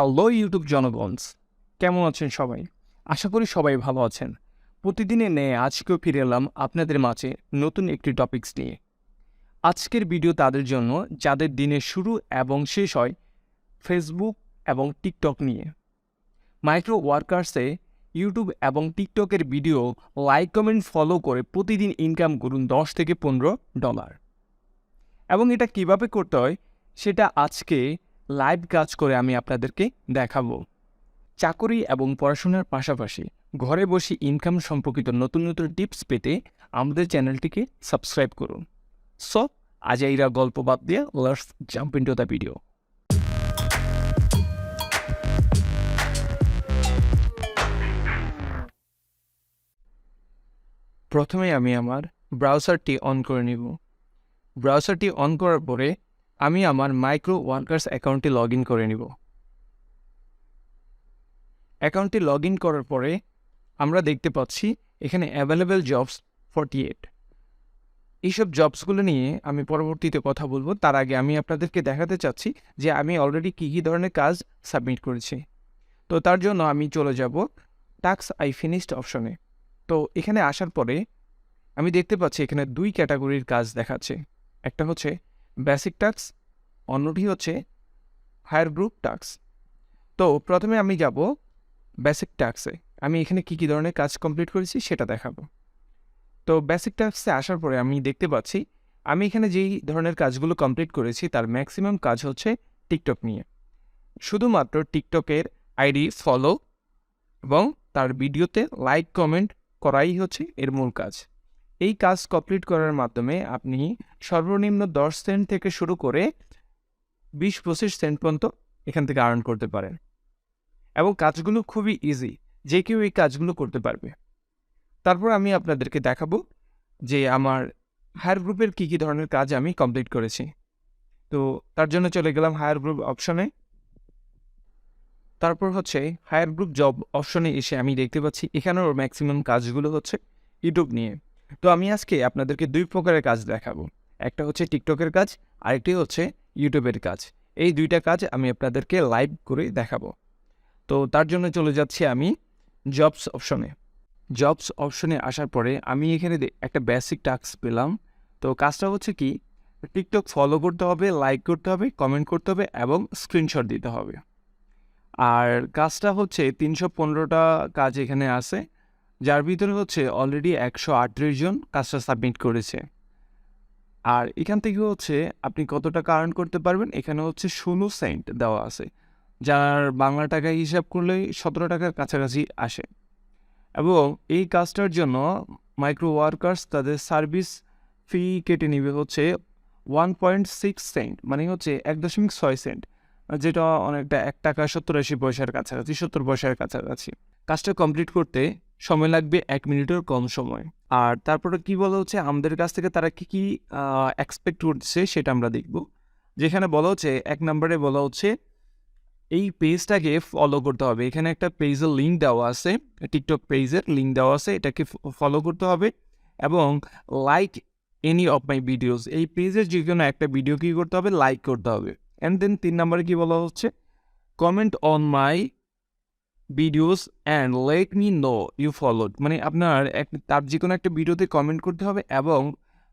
Hello YouTube জনগণ, কেমন আছেন সবাই? আশা করি সবাই ভালো আছেন। প্রতিদিনের ন্যায় আজকেও ফিরে এলাম আপনাদের মাঝে নতুন একটি টপিকস নিয়ে। আজকের ভিডিও তাদের জন্য যাদের দিনের শুরু এবং শেষ হয় ফেসবুক এবং টিকটক নিয়ে। মাইক্রো ওয়ার্কার্সে ইউটিউব এবং টিকটকের ভিডিও লাইক কমেন্ট ফলো করে প্রতিদিন ইনকাম করুন $10 থেকে $15 এবং এটা কিভাবে করতে হয় সেটা আজকে লাইভ কাজ করে আমি আপনাদেরকে দেখাবো। চাকরি এবং পড়াশোনার পাশাপাশি ঘরে বসে ইনকাম সম্পর্কিত নতুন নতুন টিপস পেতে আমাদের চ্যানেলটিকে সাবস্ক্রাইব করুন। সো আজ এইরা গল্প বাদ দিয়ে let's jump into the video. প্রথমে আমি আমার ব্রাউজারটি অন করে নিব। ব্রাউজারটি অন করার পরে আমি আমার মাইক্রো ওয়ার্কার্স অ্যাকাউন্টে লগ ইন করে নিব। অ্যাকাউন্টটি লগ ইন করার পরে আমরা দেখতে পাচ্ছি এখানে অ্যাভেলেবেল জবস 48। এইসব জবসগুলো নিয়ে আমি পরবর্তীতে কথা বলবো। তার আগে আমি আপনাদেরকে দেখাতে চাচ্ছি যে আমি অলরেডি কী কী ধরনের কাজ সাবমিট করেছি। তো তার জন্য আমি চলে যাব টাস্ক আই ফিনিশড অপশনে। তো এখানে আসার পরে আমি দেখতে পাচ্ছি এখানে দুই ক্যাটাগরির কাজ দেখাচ্ছে। একটা হচ্ছে বেসিক টাস্ক, অন্যটি হচ্ছে হায়ার গ্রুপ টাস্ক। তো প্রথমে আমি যাব বেসিক টাস্কে। আমি এখানে কী কী ধরনের কাজ কমপ্লিট করেছি সেটা দেখাবো। তো বেসিক টাস্কে আসার পরে আমি দেখতে পাচ্ছি আমি এখানে যেই ধরনের কাজগুলো কমপ্লিট করেছি তার ম্যাক্সিমাম কাজ হচ্ছে টিকটক নিয়ে। শুধুমাত্র টিকটকের আইডি ফলো এবং তার ভিডিওতে লাইক কমেন্ট করাই হচ্ছে এর মূল কাজ। এই কাজ কমপ্লিট করার মাধ্যমে আপনি সর্বনিম্ন 10 সেন্ট থেকে শুরু করে 20-25 সেন্ট পর্যন্ত এখান থেকে আর্ন করতে পারেন এবং কাজগুলো খুবই ইজি, যে কেউ এই কাজগুলো করতে পারবে। তারপর আমি আপনাদেরকে দেখাবো যে আমার হায়ার গ্রুপের কী কী ধরনের কাজ আমি কমপ্লিট করেছি। তো তার জন্য চলে গেলাম হায়ার গ্রুপ অপশনে। তারপর হচ্ছে হায়ার গ্রুপ জব অপশনে এসে আমি দেখতে পাচ্ছি এখানেও ম্যাক্সিমাম কাজগুলো হচ্ছে ইউটিউব নিয়ে। তো আমি আজকে আপনাদেরকে দুই প্রকারের কাজ দেখাবো। একটা হচ্ছে টিকটকের কাজ, আরেকটি হচ্ছে ইউটিউবের কাজ। এই দুইটা কাজ আমি আপনাদেরকে লাইভ করে দেখাবো। তো তার জন্য চলে যাচ্ছি আমি জবস অপশনে। জবস অপশনে আসার পরে আমি এখানে একটা বেসিক টাস্ক পেলাম। তো কাজটা হচ্ছে কি, টিকটক ফলো করতে হবে, লাইক করতে হবে, কমেন্ট করতে হবে এবং স্ক্রিনশট দিতে হবে। আর কাজটা হচ্ছে 315টা কাজ এখানে আছে, যার ভিতরে হচ্ছে অলরেডি 138 জন কাজটা সাবমিট করেছে। আর এখান থেকে হচ্ছে আপনি কত টাকা আর্ন করতে পারবেন এখানে হচ্ছে 16 সেন্ট দেওয়া আছে, যার বাংলা টাকায় হিসাব করলে 17 টাকার কাছাকাছি আসে। এবং এই কাজটার জন্য মাইক্রো ওয়ার্কার্স তাদের সার্ভিস ফি কেটে নেবে হচ্ছে 1.6 সেন্ট, মানে হচ্ছে 1.6 সেন্ট, যেটা অনেকটা 1 টাকা 70-80 পয়সার কাছাকাছি, 70 পয়সার কাছাকাছি। কাজটা কমপ্লিট করতে সময় লাগবে 1 মিনিটের কম সময়। আর তারপরে কি বলা হচ্ছে আমাদের কাছ থেকে তারা কি কি এক্সপেক্ট করছে সেটা আমরা দেখব। যেখানে বলা হচ্ছে 1 নম্বরে বলা হচ্ছে এই পেজটাকে ফলো করতে হবে। এখানে একটা পেজের লিঙ্ক দেওয়া আছে, টিকটক পেজের লিঙ্ক দেওয়া আছে, এটাকে ফলো করতে হবে এবং like any of my videos, এই পেজের যে কোনো একটা ভিডিও কী করতে হবে, লাইক করতে হবে। অ্যান্ড দেন 3 নম্বরে কী বলা হচ্ছে, comment on my videos and let me know you followed, মানে আপনার তার যে কোনো একটা ভিডিওতে কমেন্ট করতে হবে এবং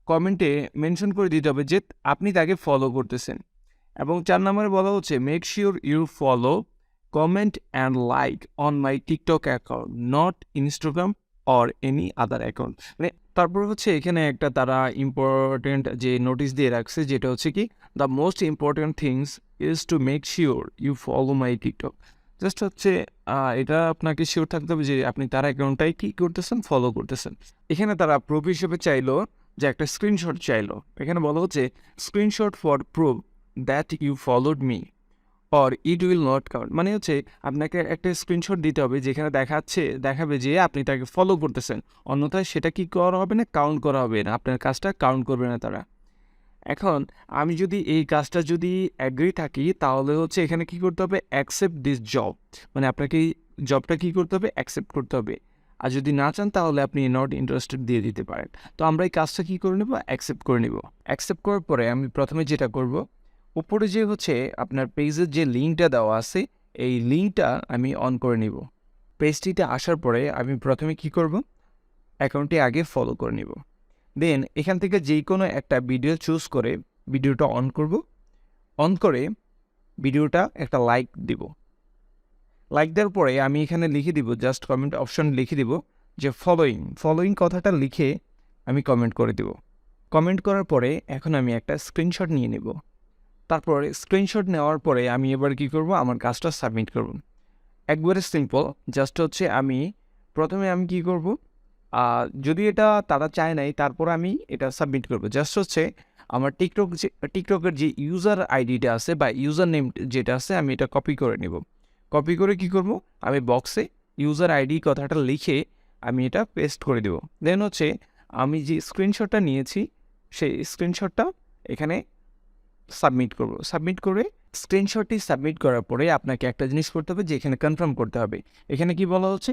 কমেন্টে মেনশন করে দিতে হবে যে আপনি তাকে ফলো করতেছেন। এবং 4 নম্বরে বলা হচ্ছে make sure you follow, comment and like on my TikTok account, not Instagram or any other account. মানে তারপর হচ্ছে এখানে একটা তারা ইম্পর্টেন্ট যে নোটিশ দিয়ে রাখছে, যেটা হচ্ছে কি the most important things is to make sure you follow my TikTok. Just হচ্ছে এটা আপনাকে শিওর থাকতে হবে যে আপনি তার অ্যাকাউন্টটাই কী করতেছেন, ফলো করতেছেন। এখানে তারা প্রুফ হিসেবে চাইলো যে একটা স্ক্রিনশট চাইলো। এখানে বলা হচ্ছে screenshot for proof that you followed me or it will not count, মানে হচ্ছে আপনাকে একটা স্ক্রিনশট দিতে হবে যেখানে দেখাবে যে আপনি তাকে ফলো করতেছেন, অন্যথায় সেটা কি করা হবে না, কাউন্ট করা হবে না, আপনার কাজটা কাউন্ট করবে না তারা। এখন আমি যদি এই কাজটা যদি অ্যাগ্রি থাকি তাহলে হচ্ছে এখানে কি করতে হবে, অ্যাকসেপ্ট দিস জব, মানে আপনাকে এই জবটা কী করতে হবে, অ্যাকসেপ্ট করতে হবে। আর যদি না চান তাহলে আপনি নট ইন্টারেস্টেড দিয়ে দিতে পারেন। তো আমরা এই কাজটা কী করে নেব, অ্যাকসেপ্ট করে নেব। অ্যাকসেপ্ট করার পরে আমি প্রথমে যেটা করব, উপরে যে হচ্ছে আপনার পেজের যে লিঙ্কটা দেওয়া আছে এই লিঙ্কটা আমি অন করে নিব। পেজটিতে আসার পরে আমি প্রথমে কি করব, অ্যাকাউন্টটি আগে ফলো করে নিব। দেন এখান থেকে যে কোনো একটা ভিডিও চুজ করে ভিডিওটা অন করব। অন করে ভিডিওটা একটা লাইক দিব। লাইক দেওয়ার পরে আমি এখানে লিখে দিব, জাস্ট কমেন্ট অপশন লিখে দিব যে ফলোয়িং কথাটা লিখে আমি কমেন্ট করে দিব। কমেন্ট করার পরে এখন আমি একটা স্ক্রিনশট নিয়ে নেব। তারপরে স্ক্রিনশট নেওয়ার পরে আমি এবার কি করব, আমার কাজটা সাবমিট করব। একবারে সিম্পল, জাস্ট হচ্ছে আমি প্রথমে আমি কি করব, যদি এটা তারা চায় নাই তারপর আমি এটা সাবমিট করব। জাস্ট হচ্ছে আমার টিকটকের যে ইউজার আইডিটা আছে বা ইউজার নেম যেটা আছে আমি এটা কপি করে নেব। কপি করে কি করব, আমি বক্সে ইউজার আইডি কথাটা লিখে আমি এটা পেস্ট করে দেব। দেন হচ্ছে আমি যে স্ক্রিনশটটা নিয়েছি সেই স্ক্রিনশটটা এখানে সাবমিট করব। সাবমিট করে স্ক্রিনশটটি সাবমিট করার পরে আপনাকে একটা জিনিস করতে হবে যে এখানে কনফার্ম করতে হবে। এখানে কি বলা হচ্ছে,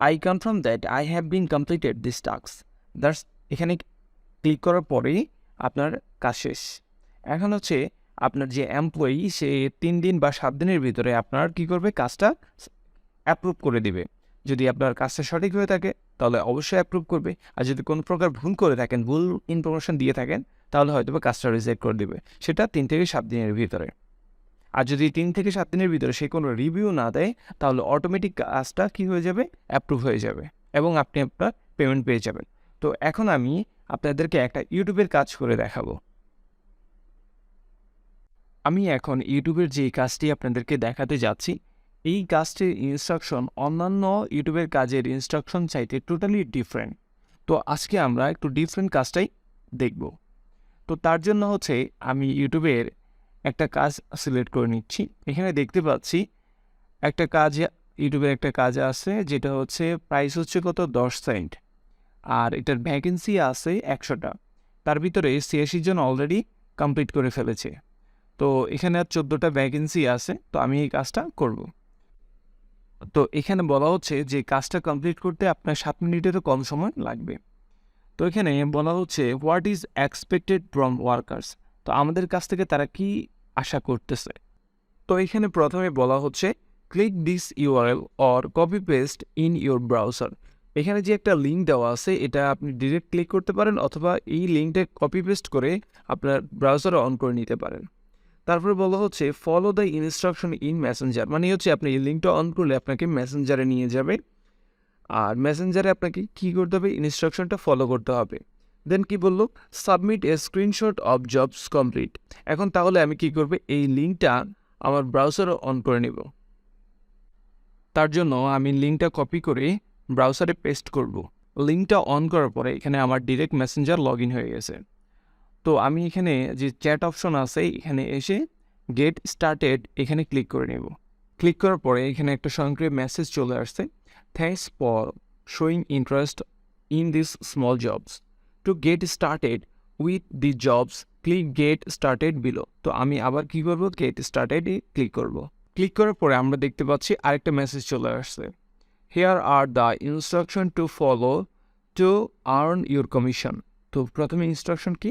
I confirm that I have been completed this task. That's, এখানে ক্লিক করার পরেই আপনার কাজ শেষ। এখন হচ্ছে আপনার যে এমপ্লয়ি সে 3 দিন বা 7 দিনের ভিতরে আপনার কি করবে, কাজটা অ্যাপ্রুভ করে দিবে। যদি আপনার কাজটা সঠিক হয়ে থাকে তাহলে অবশ্যই অ্যাপ্রুভ করবে, আর যদি কোনো প্রকার ভুল করে থাকেন, ভুল ইনফরমেশন দিয়ে থাকেন, তাহলে হয়তো বা কাজটা রিজেক্ট করে দিবে, সেটা 3 থেকে 7 দিনের ভিতরে। আর যদি 3 থেকে 7 দিনের ভিতরে সে কোনো রিভিউ না দেয় তাহলে অটোমেটিক কাজটা কী হয়ে যাবে, অ্যাপ্রুভ হয়ে যাবে এবং আপনি আপনার পেমেন্ট পেয়ে যাবেন। তো এখন আমি আপনাদেরকে একটা ইউটিউবের কাজ করে দেখাবো। আমি এখন ইউটিউবের যে কাজটি আপনাদেরকে দেখাতে যাচ্ছি, এই কাজটির ইনস্ট্রাকশন অন্যান্য ইউটিউবের কাজের ইনস্ট্রাকশন চাইতে টোটালি ডিফারেন্ট। তো আজকে আমরা একটু ডিফারেন্ট কাজটাই দেখব। তো তার জন্য হচ্ছে আমি ইউটিউবের একটা কাজ সিলেক্ট করে নিচ্ছি। এখানে দেখতে পাচ্ছি একটা কাজ, ইউটিউবের একটা কাজ আছে যেটা হচ্ছে প্রাইস হচ্ছে কত, 10 সেন্ট, আর এটার ভ্যাকেন্সি আছে 100টা। তার ভিতরে 86 জন অলরেডি কমপ্লিট করে ফেলেছে। তো এখানে আর 14টা ভ্যাকেন্সি আছে, তো আমি এই কাজটা করব। তো এখানে বলা হচ্ছে যে কাজটা কমপ্লিট করতে আপনার 7 মিনিটেরও কম সময় লাগবে। তো এখানে বলা হচ্ছে what is expected from workers, তো আমাদের কাছ থেকে তারা কি আশা করতেছে। তো এখানে প্রথমে বলা হচ্ছে click this URL or copy paste in your browser. এখানে যে একটা লিঙ্ক দেওয়া আছে এটা আপনি ডিরেক্ট ক্লিক করতে পারেন অথবা এই লিঙ্কটা কপি পেস্ট করে আপনার ব্রাউজারে অন করে নিতে পারেন। তারপরে বলা হচ্ছে follow the instruction in Messenger, মানে হচ্ছে আপনি এই লিঙ্কটা অন করলে আপনাকে মেসেঞ্জারে নিয়ে যাবে, আর মেসেঞ্জারে আপনাকে কী করতে হবে, ইনস্ট্রাকশনটা ফলো করতে হবে। দেন কি বললো, submit A screenshot of jobs complete. এখন তাহলে আমি কি করব, এই লিঙ্কটা আমার ব্রাউজারে অন করে নেব। তার জন্য আমি লিঙ্কটা কপি করে ব্রাউজারে পেস্ট করব। লিঙ্কটা অন করার পরে এখানে আমার ডিরেক্ট মেসেঞ্জার লগ ইন হয়ে গেছে। তো আমি এখানে যে চ্যাট অপশন আছে এখানে এসে গেট স্টার্টেড এখানে ক্লিক করে নেব। ক্লিক করার পরে এখানে একটা সংক্ষেপে মেসেজ চলে আসছে, thanks for showing interest in this small jobs, to get started with the jobs click get started below. তো আমি আবার কি করব, গেট স্টার্টেডে ক্লিক করব। ক্লিক করার পরে আমরা দেখতে পাচ্ছি আরেকটা মেসেজ চলে আসছে, here are the instruction to follow to earn your commission. তো প্রথমে ইনস্ট্রাকশন কি,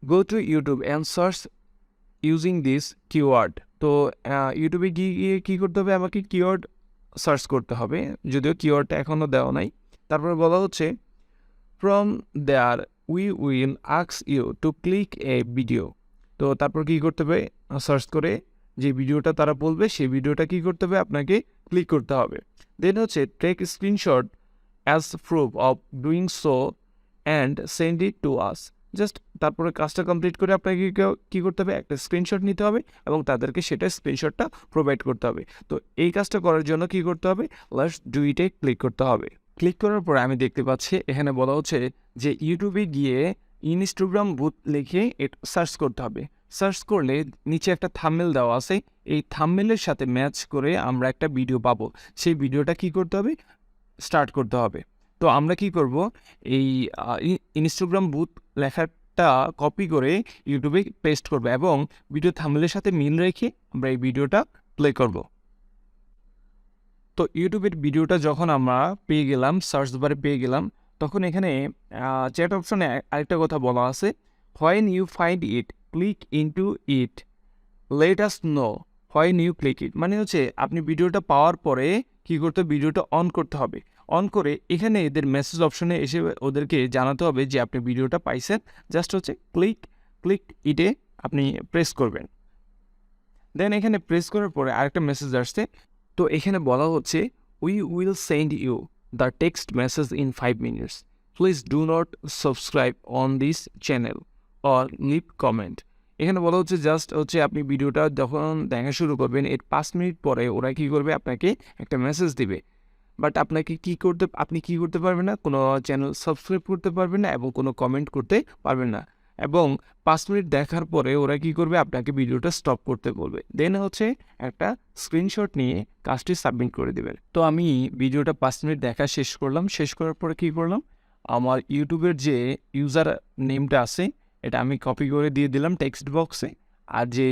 go to YouTube and search using this keyword. তো ইউটিউবে গিয়ে কী করতে হবে, আমাকে কিওয়ার্ড সার্চ করতে হবে, যদিও কিওয়ার্ডটা এখনও দেওয়া নাই। তারপরে বলা হচ্ছে from there we will ask you to click a video. তো তারপর কী করতে হবে, সার্চ করে যে ভিডিওটা তারা বলবে সেই ভিডিওটা কী করতে হবে, আপনাকে ক্লিক করতে হবে। দেন হচ্ছে take screenshot as proof of doing so and send it to us. Just তারপরে কাজটা কমপ্লিট করে আপনাকে কী করতে হবে, একটা স্ক্রিনশট নিতে হবে এবং তাদেরকে সেটা স্ক্রিনশটটা প্রোভাইড করতে হবে। তো এই কাজটা করার জন্য কী করতে হবে, লাস্ট ডু ইটে ক্লিক করতে হবে। ক্লিক করার পরে আমি দেখতে পাচ্ছি এখানে বলা হচ্ছে যে ইউটিউবে গিয়ে ইনস্টাগ্রাম বুথ লিখে সার্চ করতে হবে। সার্চ করলে নিচে একটা থাম্বনেল দেওয়া আছে, এই থাম্বনেলের সাথে ম্যাচ করে আমরা একটা ভিডিও পাবো। সেই ভিডিওটা কী করতে হবে, স্টার্ট করতে হবে। তো আমরা কি করব, এই ইনস্টাগ্রাম বুথ লেখাটা কপি করে ইউটিউবে পেস্ট করব এবং ভিডিও থাম্বনেলের সাথে মিল রেখে আমরা এই ভিডিওটা প্লে করব। তো ইউটিউবের ভিডিওটা যখন আমরা পেয়ে গেলাম, সার্চ বারে পেয়ে গেলাম, তখন এখানে চ্যাট অপশনে আরেকটা কথা বলা আছে, when you find it click into it let us know হয় নিউ ক্লিক ইট, মানে হচ্ছে আপনি ভিডিওটা পাওয়ার পরে কী করতে হবে, ভিডিওটা অন করতে হবে। অন করে এখানে এদের মেসেজ অপশনে এসে ওদেরকে জানাতে হবে যে আপনি ভিডিওটা পাইছেন। জাস্ট হচ্ছে ক্লিক ইটে আপনি প্রেস করবেন। দেন এখানে প্রেস করার পরে আরেকটা মেসেজ আসছে। তো এখানে বলা হচ্ছে we will send you the text message in 5 minutes, please do not subscribe on this channel or leave comment. এখানে বলা হচ্ছে জাস্ট হচ্ছে আপনি ভিডিওটা যখন দেখা শুরু করবেন এর 5 মিনিট পরে ওরা কী করবে, আপনাকে একটা মেসেজ দিবে। বাট আপনি কী করতে পারবেন না, কোনো চ্যানেল সাবস্ক্রাইব করতে পারবেন না এবং কোনো কমেন্ট করতে পারবেন না। এবং 5 মিনিট দেখার পরে ওরা কী করবে, আপনাকে ভিডিওটা স্টপ করতে বলবে। দেন হচ্ছে একটা স্ক্রিনশট নিয়ে কাজটি সাবমিট করে দেবেন। তো আমি ভিডিওটা 5 মিনিট দেখা শেষ করলাম। শেষ করার পরে কী করলাম, আমার ইউটিউবের যে ইউজার নেমটা আছে এটা আমি কপি করে দিয়ে দিলাম টেক্সট বক্সে। আর যে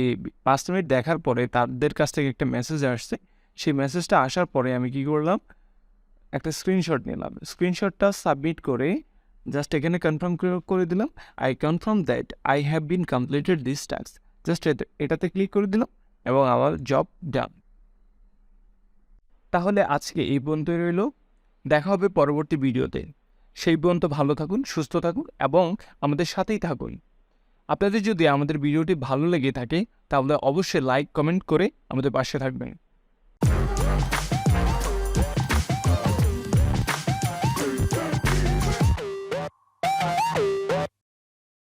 5 মিনিট দেখার পরে তাদের কাছ থেকে একটা মেসেজ আসছে, সেই মেসেজটা আসার পরে আমি কী করলাম, একটা স্ক্রিনশট নিলাম। স্ক্রিনশটটা সাবমিট করে জাস্ট এখানে কনফার্ম করে দিলাম, I confirm that I have been completed this task. Just এটাতে ক্লিক করে দিলাম এবং আমার জব ডান। তাহলে আজকে এই পর্যন্তই রইল, দেখা হবে পরবর্তী ভিডিওতে। সেই পর্যন্ত ভালো থাকুন, সুস্থ থাকুন এবং আমাদের সাথেই থাকুন। আপনাদের যদি আমাদের ভিডিওটি ভালো লেগে থাকে তাহলে অবশ্যই লাইক কমেন্ট করে আমাদের পাশে থাকবেন।